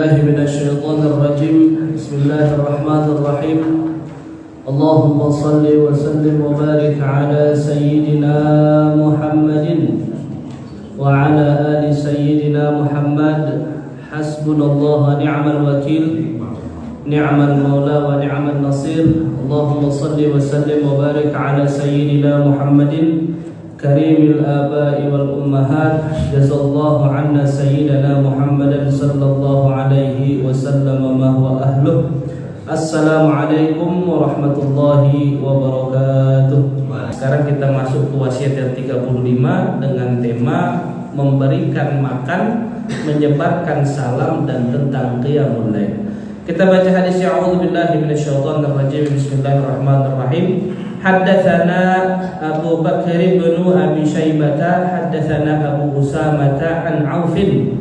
من الشيطان الرجيم. بسم الله الرحمن الرحيم. اللهم صل وسلم وبارك على سيدنا محمد وعلى آل سيدنا محمد. حسبنا الله ونعم الوكيل، نعم المولى ونعم النصير. اللهم صل وسلم وبارك على سيدنا محمد كريم الآباء والأمهات. جزا الله عنا سيدنا محمد صلى الله عليه وسلم ما هو أهله. Assalamualaikum warahmatullahi wabarakatuh. Sekarang kita masuk ke wasiat yang 35 dengan tema memberikan makan, menyebarkan salam dan tentang qiyamul lail. Kita baca hadis a'udzubillahi minasyaitonir rajim. Bismillahirrahmanirrahim. Haddatsana Abu Bakr bin Abi Syaibah haddatsana Abu Usamah an Aufin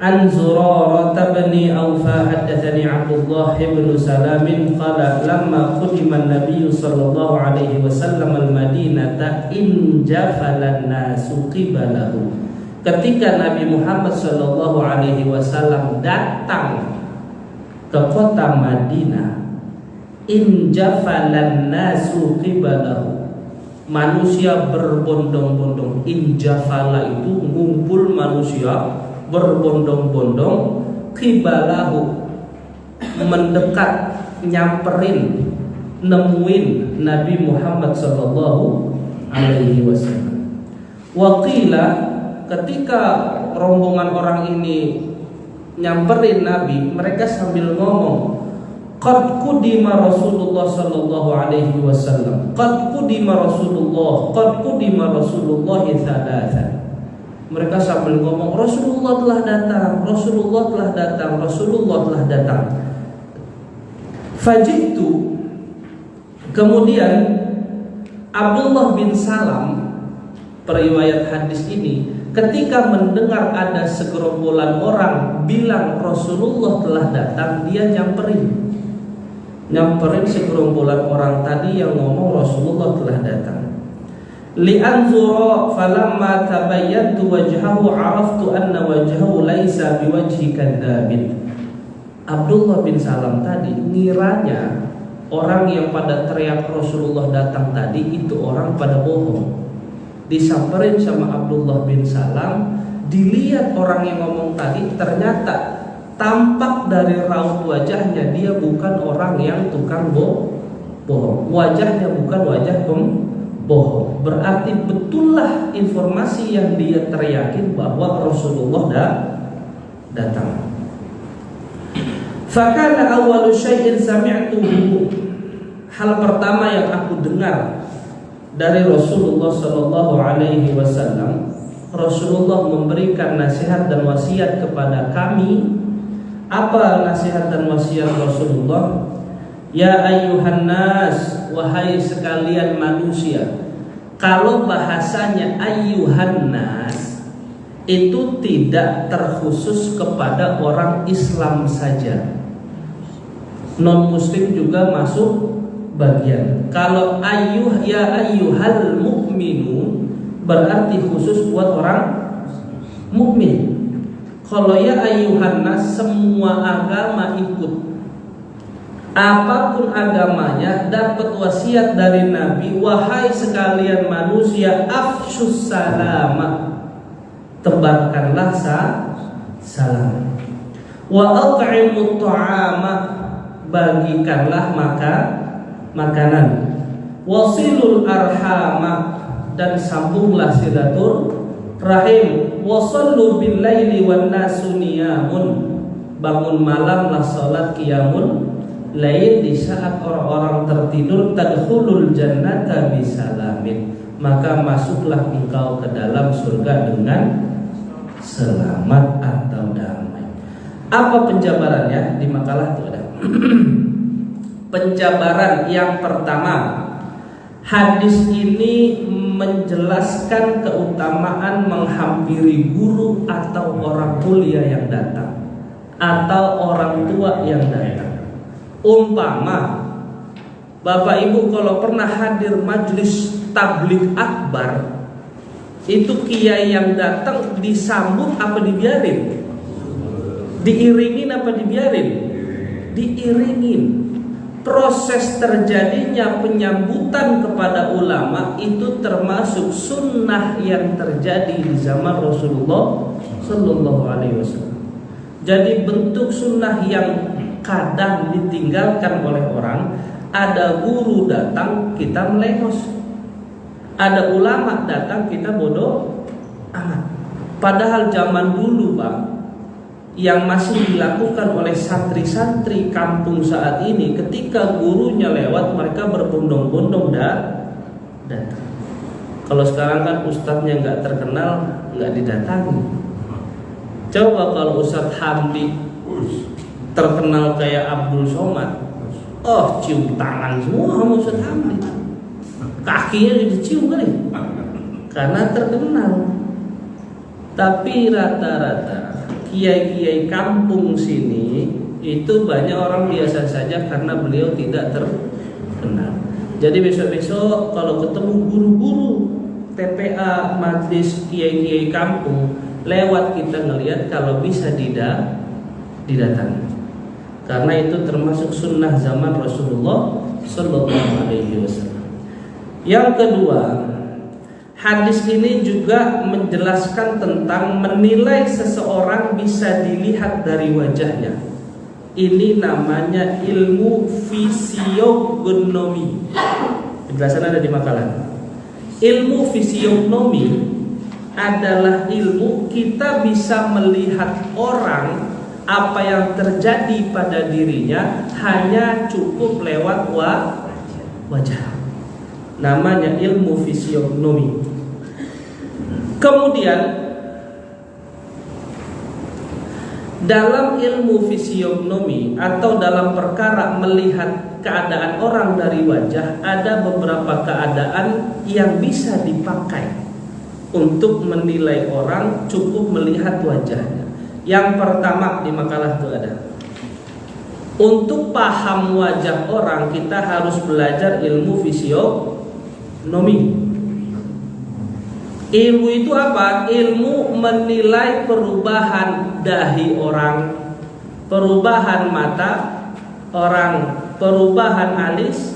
an Zurarah bin Aufa haddatsani Abdullah bin Salam qala lamma qudima an-nabiy sallallahu alaihi wasallam al-Madinata in jafalan nasu qibalahu. Ketika Nabi Muhammad sallallahu alaihi wasallam datang ke kota Madinah, in jafalan nasu qibalahu, manusia berbondong-bondong. In jafala itu ngumpul manusia berbondong-bondong, qibalahu mendekat, nyamperin, nemuin Nabi Muhammad sallallahu alaihi wasallam. Waqila, ketika rombongan orang ini nyamperin Nabi, mereka sambil ngomong, qad qudima Rasulullah sallallahu alaihi wasallam, qad qudima Rasulullah, qad qudima Rasulullah thalatha. Mereka sambil ngomong, Rasulullah telah datang, Rasulullah telah datang, Rasulullah telah datang. Fajitu, kemudian Abdullah bin Salam, periwayat hadis ini, ketika mendengar ada segerombolan orang bilang Rasulullah telah datang, dia nyamperin segerombolan orang tadi yang ngomong Rasulullah telah datang. Li'anzura falamma tabayyantu wajhahu araftu anna wajhahu laisa biwajhi kadzabin. Abdullah bin Salam tadi ngiranya orang yang pada teriak Rasulullah datang tadi itu orang pada bohong. Disamperin sama Abdullah bin Salam, dilihat orang yang ngomong tadi, ternyata tampak dari raut wajahnya dia bukan orang yang tukang bohong. Wajahnya bukan wajah bohong. Berarti betullah informasi yang dia teriakin bahwa Rasulullah datang. Fakana awwalu syai'in sami'tuhu, hal pertama yang aku dengar dari Rasulullah sallallahu alaihi wasallam, Rasulullah memberikan nasihat dan wasiat kepada kami. Apa nasihat dan wasiat Rasulullah? Ya ayyuhan nas, wahai sekalian manusia. Kalau bahasanya ayyuhan nas itu tidak terkhusus kepada orang Islam saja, non muslim juga masuk bagian. Kalau ya ayyuhal mu'minun berarti khusus buat orang mukmin. Kalau ya ayyuhan nas semua agama ikut. Apapun agamanya dapat wasiat dari Nabi, wahai sekalian manusia, afsyus salama, tebarkanlah salam. Wa at'imut ta'ama, bagikanlah makanan. Wasilul arhama, dan sambunglah silaturahim. Wasallu bil laili wan nasu niyamun, bangun malamlah salat qiyamul lain di saat orang-orang tertidur. Tadkhulul jannata bisalamin, maka masuklah engkau ke dalam surga dengan selamat atau damai. Apa penjabarannya? Di makalah itu ada. Penjabaran yang pertama, hadis ini menjelaskan keutamaan menghampiri guru atau orang mulia yang datang atau orang tua yang datang. Umpama Bapak Ibu kalau pernah hadir majelis tabligh akbar, itu kiai yang datang disambut apa dibiarin? Diiringin apa dibiarin? Diiringin. Proses terjadinya penyambutan kepada ulama itu termasuk sunnah yang terjadi di zaman Rasulullah Sallallahu Alaihi Wasallam. Jadi bentuk sunnah yang kadang ditinggalkan oleh orang. Ada guru datang kita melengos, ada ulama datang kita bodoh amat. Padahal zaman dulu Pak, yang masih dilakukan oleh santri-santri kampung saat ini, ketika gurunya lewat mereka berbondong-bondong datang. Kalau sekarang kan ustadznya nggak terkenal, nggak didatangi. Coba kalau Ustadz Hamdi terkenal kayak Abdul Somad, oh cium tangan semua sama Ustadz Hamdi, kakinya dicium kali, karena terkenal. Tapi rata-rata kiai-kiai kampung sini itu banyak orang biasa saja karena beliau tidak terkenal. Jadi besok-besok kalau ketemu guru-guru TPA majlis kiai-kiai kampung lewat, kita ngelihat kalau bisa didatangi. Karena itu termasuk sunnah zaman Rasulullah Sallallahu Alaihi Wasallam. Yang kedua, hadis ini juga menjelaskan tentang menilai seseorang bisa dilihat dari wajahnya. Ini namanya ilmu fisiognomi. Penjelasan ada di makalah. Ilmu fisiognomi adalah ilmu kita bisa melihat orang, apa yang terjadi pada dirinya hanya cukup lewat wajah. Namanya ilmu fisiognomi. Kemudian dalam ilmu fisiognomi atau dalam perkara melihat keadaan orang dari wajah, ada beberapa keadaan yang bisa dipakai untuk menilai orang cukup melihat wajahnya. Yang pertama di makalah itu ada, untuk paham wajah orang kita harus belajar ilmu fisiognomi. Ilmu itu apa? Ilmu menilai perubahan dahi orang, perubahan mata orang, perubahan alis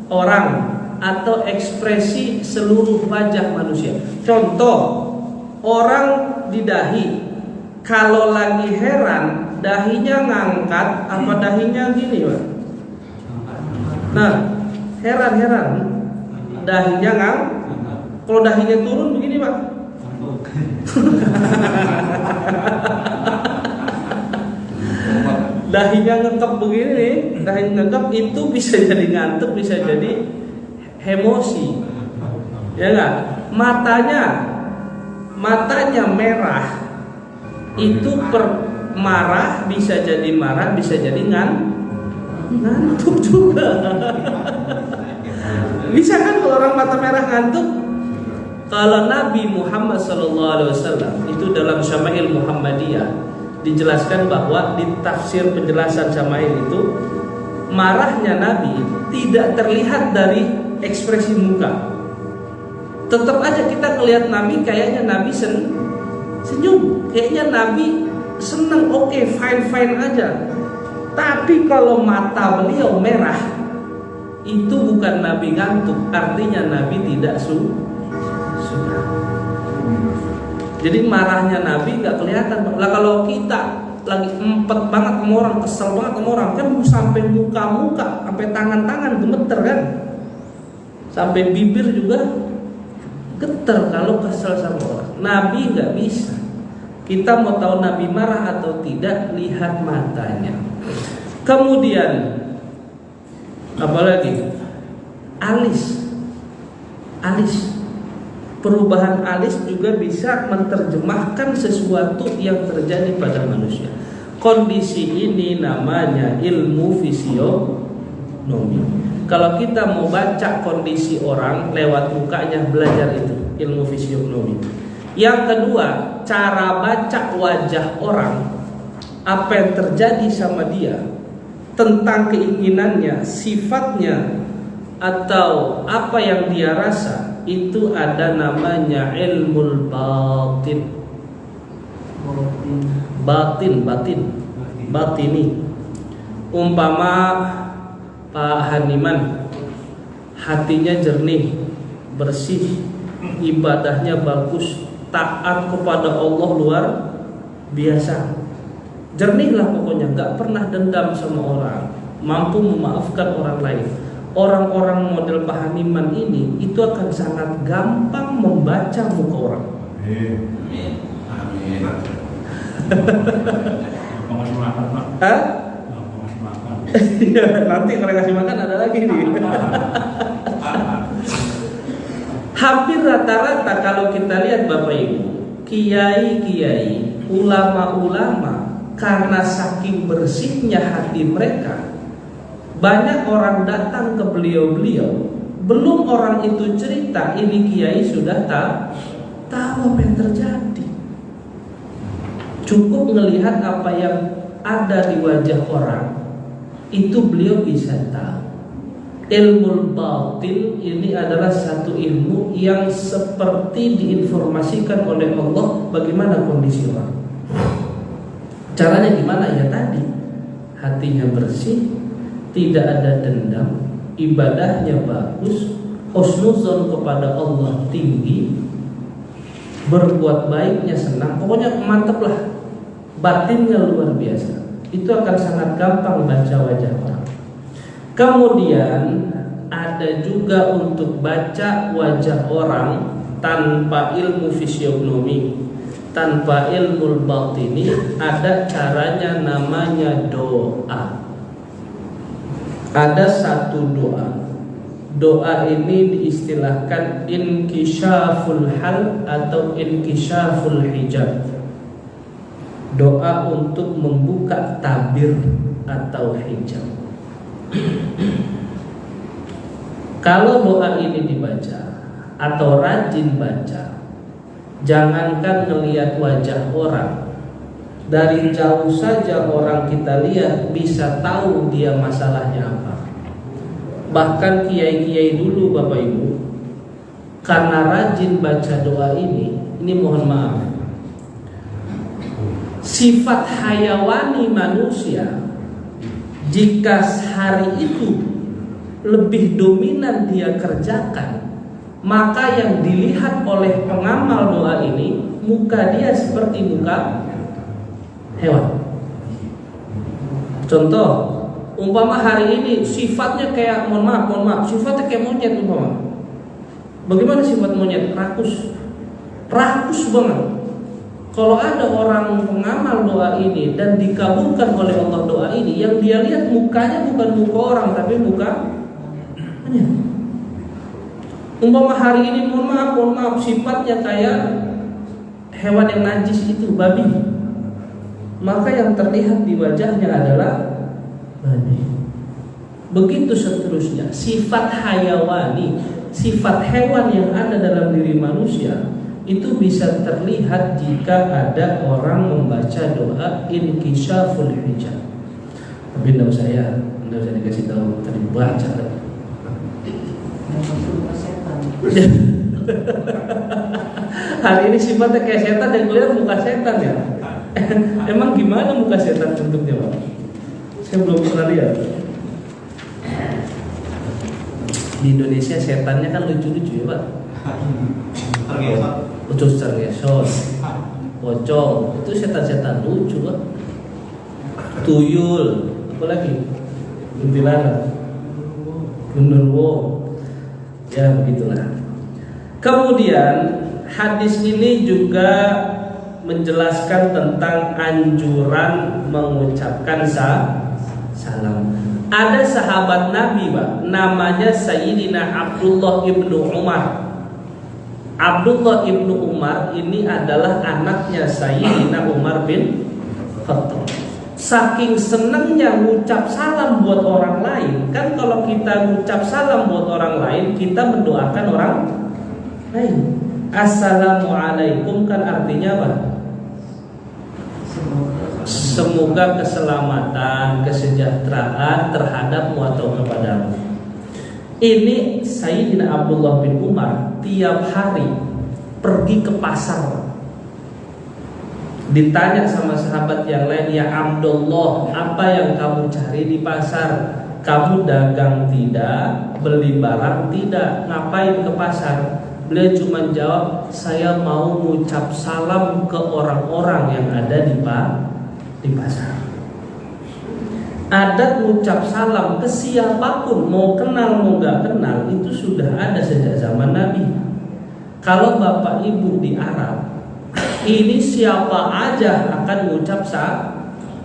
orang, atau ekspresi seluruh wajah manusia. Contoh, orang di dahi, kalau lagi heran, dahinya ngangkat apa dahinya gini, Pak? Nah, heran-heran, dahinya ngangkat. Kalau dahinya turun begini, Pak. Dahinya ngekep begini, dahinya ngekep, itu bisa jadi ngantuk, bisa jadi emosi. Ya enggak? Matanya merah. Itu marah bisa jadi marah, bisa jadi ngantuk juga. Bisa kan kalau orang mata merah ngantuk? Kalau Nabi Muhammad SAW itu dalam Syama'il Muhammadiyah dijelaskan bahwa di tafsir penjelasan Syama'il itu, marahnya Nabi tidak terlihat dari ekspresi muka. Tetap aja kita ngelihat Nabi kayaknya Nabi senyum, kayaknya Nabi senang, oke, fine aja. Tapi kalau mata beliau merah, itu bukan Nabi ngantuk, artinya Nabi tidak suka. Jadi marahnya Nabi nggak kelihatan. Lah kalau kita lagi empet banget sama orang, kesel banget sama orang, kan sampai muka, sampai tangan gemeter kan, sampai bibir juga geter kalau kesel sama orang. Nabi nggak bisa. Kita mau tahu Nabi marah atau tidak, lihat matanya. Kemudian apalagi? Alis. Perubahan alis juga bisa menerjemahkan sesuatu yang terjadi pada manusia. Kondisi ini namanya ilmu fisiognomi. Kalau kita mau baca kondisi orang lewat mukanya, belajar itu ilmu fisiognomi. Yang kedua, cara baca wajah orang, apa yang terjadi sama dia, tentang keinginannya, sifatnya, atau apa yang dia rasa, itu ada namanya ilmu batin. batini. Umpama Pak Haniman hatinya jernih, bersih, ibadahnya bagus, taat kepada Allah luar biasa, jernihlah pokoknya, gak pernah dendam sama orang, mampu memaafkan orang lain. Orang-orang model Pak Haniman ini itu akan sangat gampang membaca muka orang. Amin. Amin. Pengasih makan, Pak. Hah? Pengasih makan. Iya, nanti kalau kasih makan ada lagi nih. Hampir rata-rata kalau kita lihat Bapak Ibu, kiai-kiai, ulama-ulama, karena saking bersihnya hati mereka, banyak orang datang ke beliau-beliau, belum orang itu cerita, ini kiai sudah tahu apa yang terjadi. Cukup melihat apa yang ada di wajah orang, itu beliau bisa tahu. Ilmu batin ini adalah satu ilmu yang seperti diinformasikan oleh Allah bagaimana kondisi orang. Caranya gimana? Ya tadi, hatinya bersih, tidak ada dendam, ibadahnya bagus, husnuzon kepada Allah tinggi, berbuat baiknya senang, pokoknya mantep lah, batinnya luar biasa. Itu akan sangat gampang baca wajah orang. Kemudian ada juga untuk baca wajah orang tanpa ilmu fisionomi, tanpa ilmu batini, ada caranya, namanya doa. Ada satu doa. Doa ini diistilahkan inkisyaful hal atau inkisyaful hijab. Doa untuk membuka tabir atau hijab. Kalau doa ini dibaca atau rajin baca, jangankan ngelihat wajah orang, dari jauh saja orang kita lihat bisa tahu dia masalahnya apa. Bahkan kiai-kiai dulu Bapak Ibu, karena rajin baca doa ini mohon maaf, sifat hayawani manusia jika hari itu lebih dominan dia kerjakan, maka yang dilihat oleh pengamal doa ini, muka dia seperti muka hewan. Contoh, umpama hari ini sifatnya kayak, mohon maaf, sifatnya kayak monyet umpama. Bagaimana sifat monyet? Rakus banget. Kalau ada orang pengamal doa ini dan dikabulkan oleh Allah doa ini, yang dia lihat mukanya bukan muka orang tapi muka monyet. Umpama hari ini mohon maaf, sifatnya kayak hewan yang najis itu, babi, maka yang terlihat di wajahnya adalah babi. Begitu seterusnya, sifat hayawani, sifat hewan yang ada dalam diri manusia itu bisa terlihat jika ada orang membaca doa inkisyaful hijab. Tapi tidak usah dikasih tahu, tadi baca. Hari ini sifatnya kayak setan dan kelihatan muka setan ya. Emang gimana muka setan bentuknya Pak? Saya belum pernah lihat. Di Indonesia setannya kan lucu-lucu ya Pak. Cergesos, pocong, itu setan-setan lucu Pak. Tuyul, apa lagi? Kuntilanak, genderuwo, ya begitulah. Kemudian hadis ini juga menjelaskan tentang anjuran mengucapkan salam. Ada sahabat Nabi Pak, namanya Sayyidina Abdullah ibnu Umar. Abdullah ibnu Umar ini adalah anaknya Sayyidina Umar bin Khattab. Saking senangnya ngucap salam buat orang lain, kan kalau kita ngucap salam buat orang lain, kita mendoakan orang lain. Assalamualaikum kan artinya apa? Semoga keselamatan, kesejahteraan terhadapmu atau kepadamu. Ini Sayyidina Abdullah bin Umar tiap hari pergi ke pasar. Ditanya sama sahabat yang lain, ya Abdullah, apa yang kamu cari di pasar? Kamu dagang tidak, beli barang tidak, ngapain ke pasar? Beliau cuma jawab, saya mau ngucap salam ke orang-orang yang ada di pasar. Adat ngucap salam ke siapapun, mau kenal mau gak kenal, itu sudah ada sejak zaman Nabi. Kalau bapak ibu di Arab, ini siapa aja akan ngucap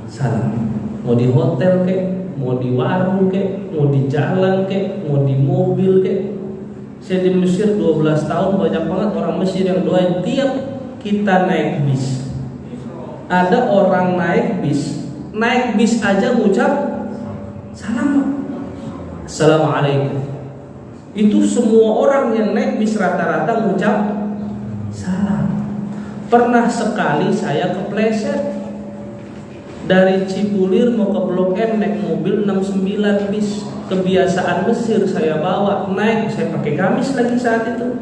salam. Mau di hotel kek, mau di warung kek, mau di jalan kek, mau di mobil kek. Saya di Mesir 12 tahun, banyak banget orang Mesir yang doain tiap kita naik bis. Ada orang naik bis aja ngucap salam. Assalamualaikum. Itu semua orang yang naik bis rata-rata ngucap salam. Pernah sekali saya kepleset dari Cipulir mau ke Blok M naik mobil 69 bis. Kebiasaan Mesir saya bawa, naik, saya pakai gamis lagi saat itu.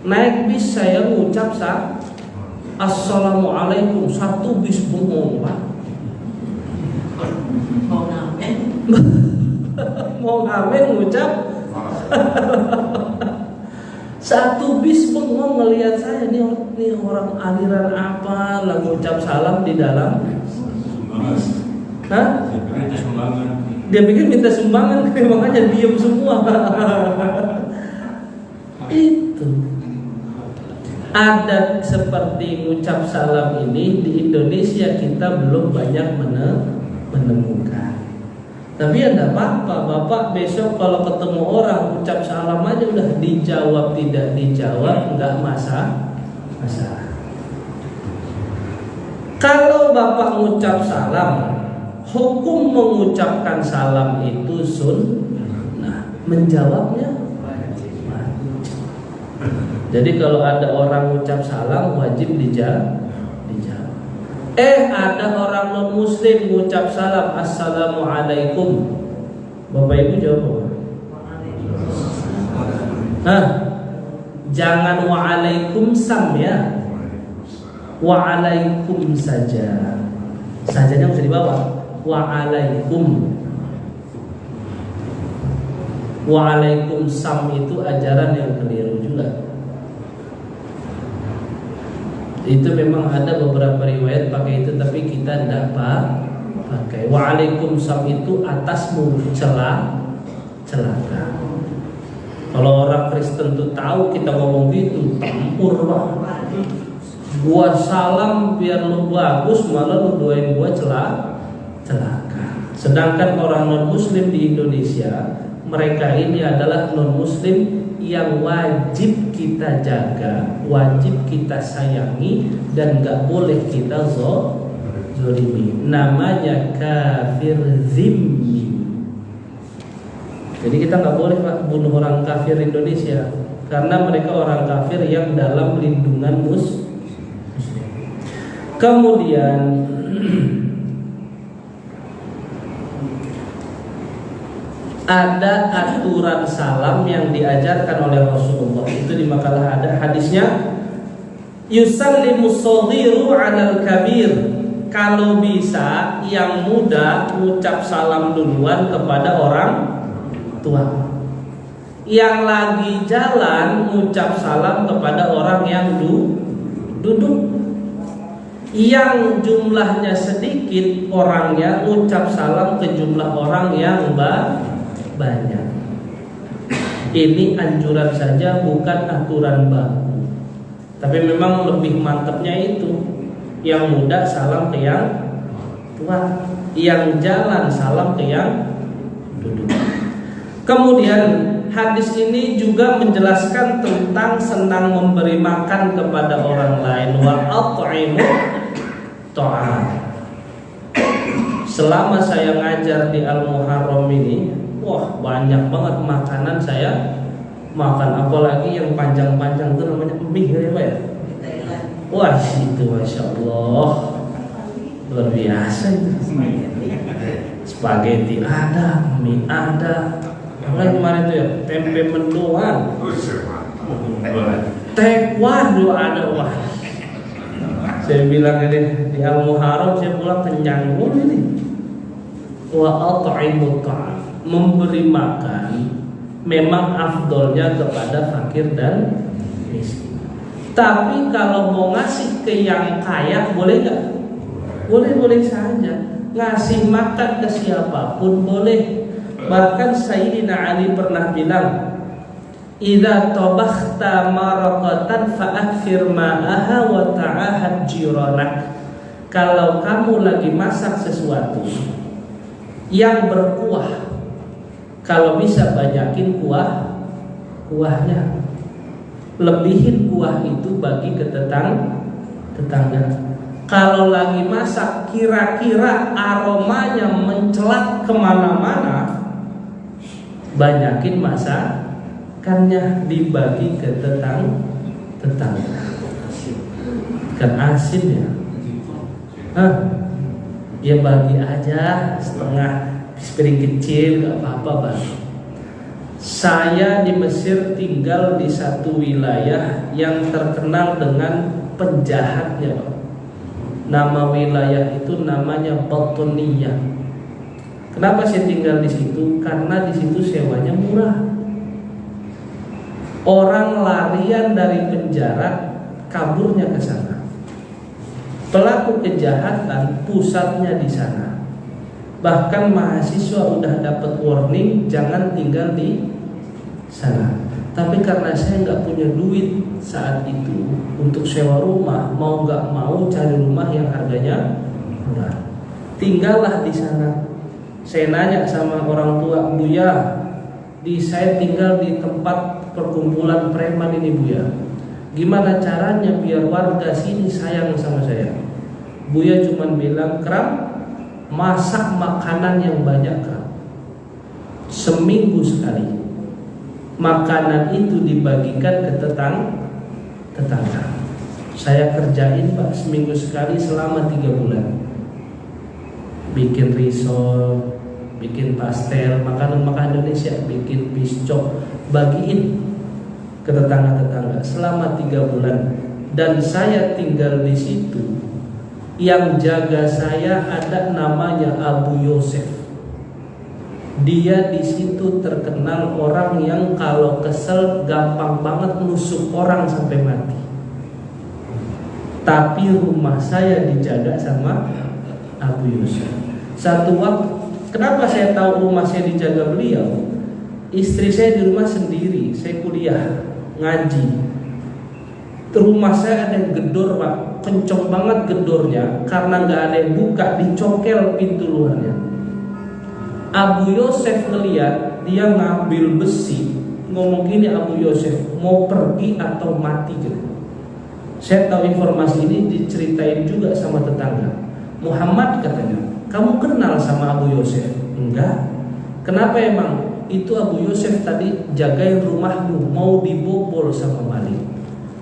Naik bis saya ngucap Assalamualaikum, satu bis bengong, Pak. Mau ngamen ngucap satu bis bengong ngelihat saya, nih orang aliran apa lah ngucap salam di dalam. Hah? Dia pikir minta sumbangan, makanya diem semua. Itu adat seperti ngucap salam ini di Indonesia kita belum banyak menemukan. Tapi ya enggak apa-apa, Bapak besok kalau ketemu orang ucap salam aja udah, dijawab tidak dijawab enggak masalah. Kalau Bapak ngucap salam, hukum mengucapkan salam itu sunnah, menjawabnya wajib. Jadi kalau ada orang ngucap salam wajib dijawab. Ada orang non muslim ngucap salam assalamualaikum, Bapak Ibu jawab apa? Jangan waalaikumsalam ya, waalaikum saja. Sajanya bisa dibawa waalaikum. Waalaikumsalam itu ajaran yang keliru juga. Itu memang ada beberapa riwayat pakai itu, tapi kita tidak pakai. Waalaikumsalam itu atas celaka. Kalau orang Kristen tuh tahu kita ngomong gitu, tempur Pak. Gua salam biar lu bagus, malah lu doain gua celaka. Sedangkan orang non muslim di Indonesia, mereka ini adalah non muslim yang wajib kita jaga, wajib kita sayangi, dan gak boleh kita zolimi. Namanya kafir zimmi. Jadi kita gak boleh Pak bunuh orang kafir Indonesia, karena mereka orang kafir yang dalam lindungan muslim. Kemudian ada aturan salam yang diajarkan oleh Rasulullah. Itu di makalah ada hadisnya, yusallimu shaghiru 'alal kabir. Kalau bisa yang muda ucap salam duluan kepada orang tua. Yang lagi jalan ucap salam kepada orang yang duduk. Yang jumlahnya sedikit orangnya ucap salam ke jumlah orang yang banyak. Ini anjuran saja, bukan aturan baku. Tapi memang lebih mantapnya itu, yang muda salam ke yang tua, yang jalan salam ke yang duduk. Kemudian hadis ini juga menjelaskan tentang senang memberi makan kepada orang lain. Wa at'imu ta'am. Selama saya ngajar di Al-Muharram ini, wah banyak banget makanan saya makan, apalagi yang panjang-panjang itu namanya mie ya. Wah itu Masya Allah luar biasa itu. Spaghetti ada, mie ada. Kan kemarin itu ya tempe mendoan, tekwan juga ada. Wah Saya bilang ini di Al-Muharram saya pulang kenyang ini. Wa at'imut ta'am, memberi makan memang afdolnya kepada fakir dan miskin. Tapi kalau mau ngasih ke yang kaya boleh nggak? Boleh-boleh saja. Ngasih makan ke siapapun boleh. Bahkan Sayyidina Ali pernah bilang, idza tabakhta maraqatan fa'akthir ma'aha wa ta'ahad jiranak. Kalau kamu lagi masak sesuatu yang berkuah, kalau bisa banyakin kuahnya, lebihin kuah itu bagi ke tetangga. Kalau lagi masak kira-kira aromanya mencelat kemana-mana, banyakin masakannya, dibagi ke tetangga. Kan asin ya? Ya bagi aja setengah piring kecil, gak apa-apa Bang. Saya di Mesir tinggal di satu wilayah yang terkenal dengan penjahatnya Bang. Nama wilayah itu namanya Batniyah. Kenapa saya tinggal di situ? Karena di situ sewanya murah. Orang larian dari penjara kaburnya ke sana. Pelaku kejahatan pusatnya di sana. Bahkan mahasiswa udah dapat warning jangan tinggal di sana. Tapi karena saya nggak punya duit saat itu untuk sewa rumah, mau nggak mau cari rumah yang harganya murah. Tinggallah di sana. Saya nanya sama orang tua, Buya, saya tinggal di tempat perkumpulan preman ini Buya. Gimana caranya biar warga sini sayang sama saya? Buya cuma bilang, Kram, masak makanan yang banyak Kram. Seminggu sekali. Makanan itu dibagikan ke tetangga. Saya kerjain Pak seminggu sekali selama 3 bulan. Bikin risol, bikin pastel, makanan Indonesia, bikin piscok, bagiin ke tetangga-tetangga selama 3 bulan. Dan saya tinggal di situ. Yang jaga saya ada namanya Abu Yosef. Dia di situ terkenal orang yang kalau kesel gampang banget nusuk orang sampai mati. Tapi rumah saya dijaga sama Abu Yusuf. Satu waktu, kenapa saya tahu rumah saya dijaga beliau? Istri saya di rumah sendiri, saya kuliah, ngaji. Rumah saya ada yang gedor Pak, kenceng banget gedornya, karena nggak ada yang buka, dicokel pintu luarnya. Abu Yosef ngeliat, dia ngambil besi, ngomong gini Abu Yosef, mau pergi atau mati gitu. Saya tahu informasi ini diceritain juga sama tetangga. Muhammad katanya, kamu kenal sama Abu Yosef? Enggak. Kenapa emang? Itu Abu Yosef tadi jagain rumahmu, mau dibobol sama maling.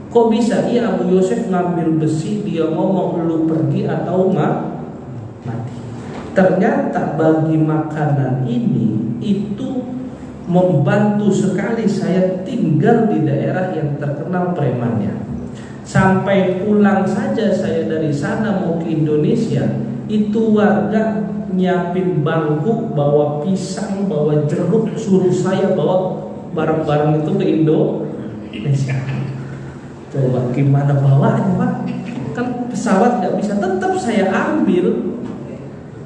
Kok bisa? Iya, Abu Yosef ngambil besi, dia ngomong lu pergi atau mati. Ternyata bagi makanan ini itu membantu sekali saya tinggal di daerah yang terkenal premannya. Sampai pulang saja saya dari sana mau ke Indonesia, itu warga nyiapin bangku, bawa pisang, bawa jeruk, suruh saya bawa barang-barang itu ke Indonesia. Coba gimana bawanya Pak? Kan pesawat gak bisa, tetap saya ambil.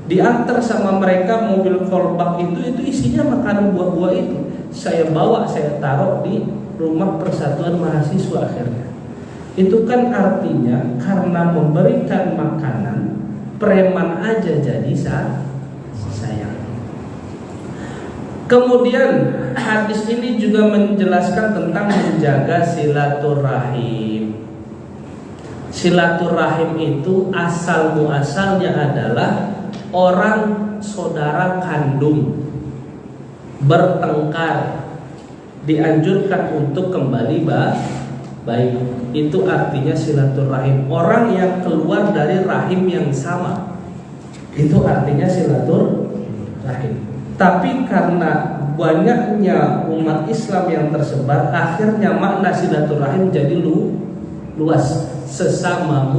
Diantar sama mereka mobil kolbak itu isinya makanan buah-buah itu. Saya bawa, saya taruh di rumah persatuan mahasiswa akhirnya. Itu kan artinya karena memberikan makanan, preman aja jadi sayang. Kemudian hadis ini juga menjelaskan tentang menjaga silaturahim. Silaturahim itu asal muasalnya adalah orang saudara kandung bertengkar, dianjurkan untuk kembali baik. Itu artinya silaturahim. Orang yang keluar dari rahim yang sama, itu artinya silaturahim. Tapi karena banyaknya umat Islam yang tersebar, akhirnya makna silaturahim jadi luas. Sesama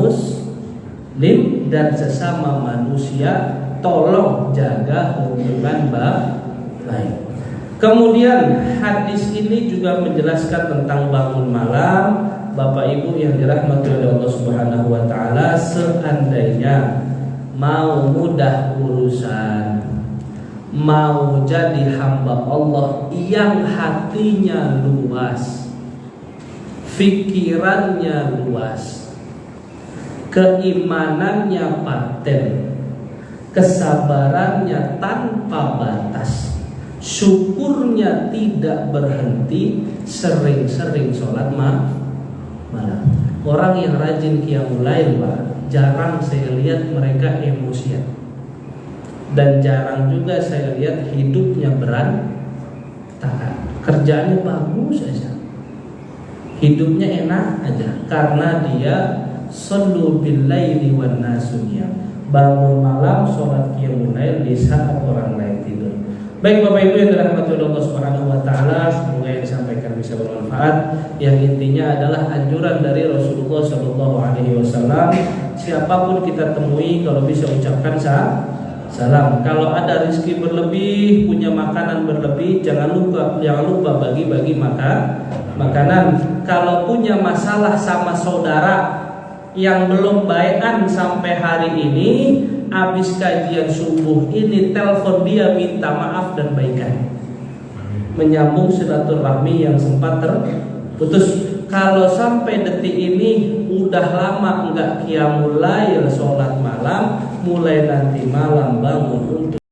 muslim dan sesama manusia, tolong jaga hubungan baik. Kemudian hadis ini juga menjelaskan tentang bangun malam. Bapak Ibu yang dirahmati oleh Allah Subhanahu wa taala, seandainya mau mudah urusan, mau jadi hamba Allah yang hatinya luas, pikirannya luas, keimanannya paten, kesabarannya tanpa batas, syukurnya tidak berhenti, sering-sering sholat malam. Orang yang rajin qiyamul lail, Pak, jarang saya lihat mereka emosian. Dan jarang juga saya lihat hidupnya berantakan. Kerjanya bagus aja, hidupnya enak aja, karena dia shallu bil laili wan nasu niyam, bangun malam sholat qiyamul lail di saat orang lain tidur. Baik Bapak Ibu yang dirahmati Allah Subhanahu wa taala, semoga yang disampaikan bisa bermanfaat. Yang intinya adalah anjuran dari Rasulullah Shallallahu alaihi wasallam, siapapun kita temui kalau bisa ucapkan salam. Kalau ada rezeki berlebih, punya makanan berlebih, jangan lupa bagi-bagi makanan. Kalau punya masalah sama saudara yang belum bai'an sampai hari ini, habis kajian subuh ini telepon dia, minta maaf dan baikan, menyambung silaturahmi yang sempat terputus. Kalau sampai detik ini udah lama enggak qiyamul lail sholat malam, mulai nanti malam bangun untuk